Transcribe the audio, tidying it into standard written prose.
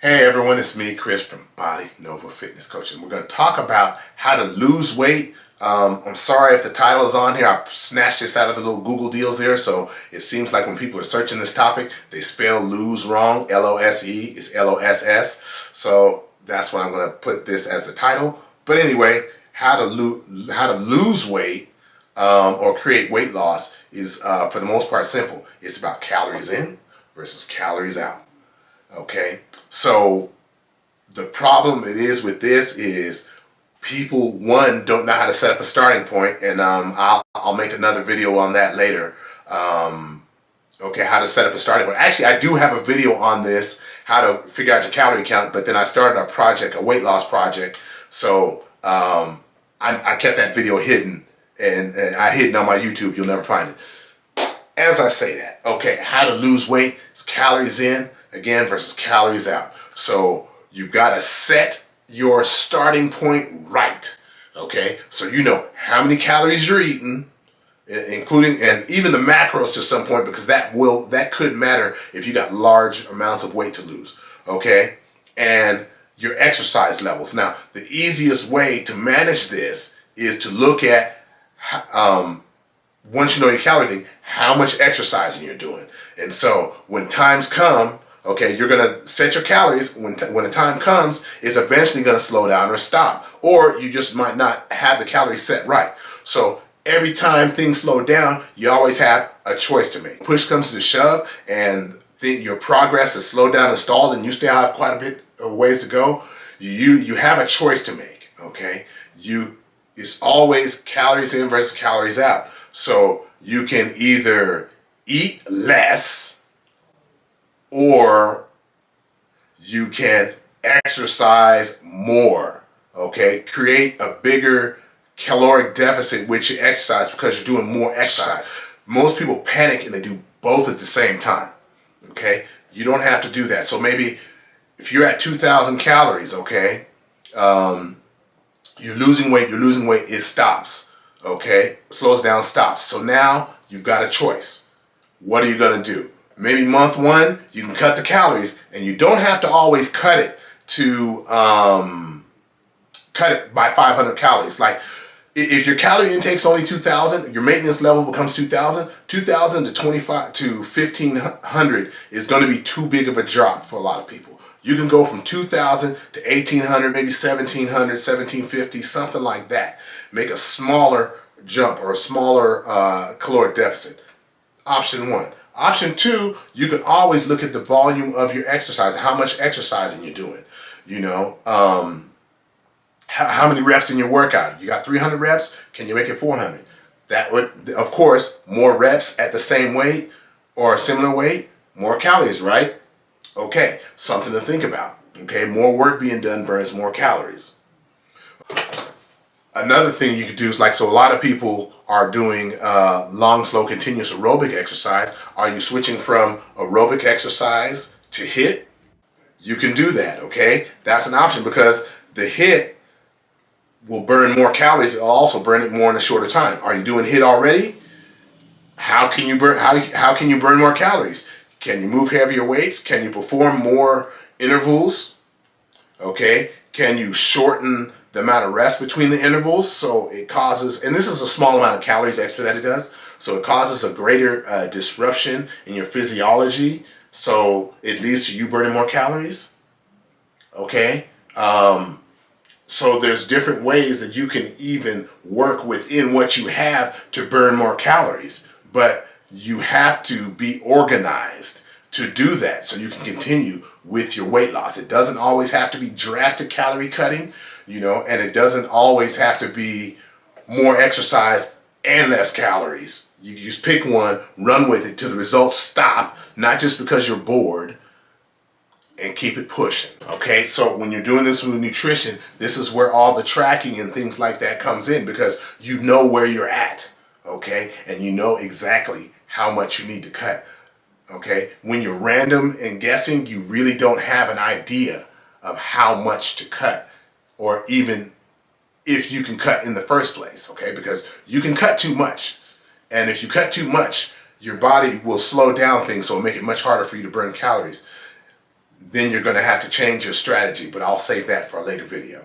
Hey everyone, it's me, Chris from Body Nova Fitness Coaching. We're going to talk about how to lose weight. I'm sorry if the title is on here. I snatched this out of the little Google deals there, so it seems like when people are searching this topic, they spell lose wrong. L-O-S-E is L-O-S-S. So that's what I'm going to put this as the title. But anyway, how to lose weight or create weight loss is for the most part simple. It's about calories in versus calories out. Okay, so the problem it is with this is people, one, don't know how to set up a starting point, and I'll make another video on that later. Okay, how to set up a starting point. Actually, I do have a video on this, how to figure out your calorie count, but then I started a project, a weight loss project, so I kept that video hidden, and I hid it on my YouTube. You'll never find it. As I say that, okay, how to lose weight is calories in, again, versus calories out. So you gotta set your starting point right, okay? So you know how many calories you're eating, including, and even the macros to some point, because that could matter if you got large amounts of weight to lose, okay? And your exercise levels. Now, the easiest way to manage this is to look at, once you know your calorie thing, how much exercising you're doing. And so when times come, okay, you're gonna set your calories when the time comes, it's eventually gonna slow down or stop. Or you just might not have the calories set right. So every time things slow down, you always have a choice to make. Push comes to shove and your progress is slowed down and stalled and you still have quite a bit of ways to go, you have a choice to make, okay? It's always calories in versus calories out. So you can either eat less or you can exercise more, okay? Create a bigger caloric deficit with your exercise because you're doing more exercise. Most people panic and they do both at the same time, okay? You don't have to do that. So maybe if you're at 2,000 calories, okay, you're losing weight, it stops, okay? Slows down, stops. So now you've got a choice. What are you gonna do? Maybe month one, you can cut the calories, and you don't have to always cut it to cut it by 500 calories. Like if your calorie intake's only 2,000, your maintenance level becomes 2,000. 2,000 to 25 to 1,500 is going to be too big of a drop for a lot of people. You can go from 2,000 to 1,800, maybe 1,700, 1,750, something like that. Make a smaller jump or a smaller caloric deficit. Option one. Option two, you can always look at the volume of your exercise, how much exercising you're doing. You know, how many reps in your workout? You got 300 reps, can you make it 400? That would, of course, more reps at the same weight or a similar weight, more calories, right? Okay, something to think about. Okay, more work being done burns more calories. Another thing you could do is so a lot of people are doing long, slow, continuous aerobic exercise. Are you switching from aerobic exercise to HIIT? You can do that, okay? That's an option because the HIIT will burn more calories. It'll also burn it more in a shorter time. Are you doing HIIT already? How can you burn more calories? Can you move heavier weights? Can you perform more intervals? Okay? Can you shorten the amount of rest between the intervals so it causes, and this is a small amount of calories extra that it does, so it causes a greater disruption in your physiology, so it leads to you burning more calories, okay? So there's different ways that you can even work within what you have to burn more calories, but you have to be organized to do that so you can continue with your weight loss. It doesn't always have to be drastic calorie cutting, you know, and it doesn't always have to be more exercise and less calories. You just pick one, run with it till the results stop, not just because you're bored, and keep it pushing. Okay, so when you're doing this with nutrition, this is where all the tracking and things like that comes in because you know where you're at, okay, and you know exactly how much you need to cut. Okay, when you're random and guessing, you really don't have an idea of how much to cut, or even if you can cut in the first place, okay? Because you can cut too much. And if you cut too much, your body will slow down things, so it'll make it much harder for you to burn calories. then you're going to have to change your strategy, but I'll save that for a later video.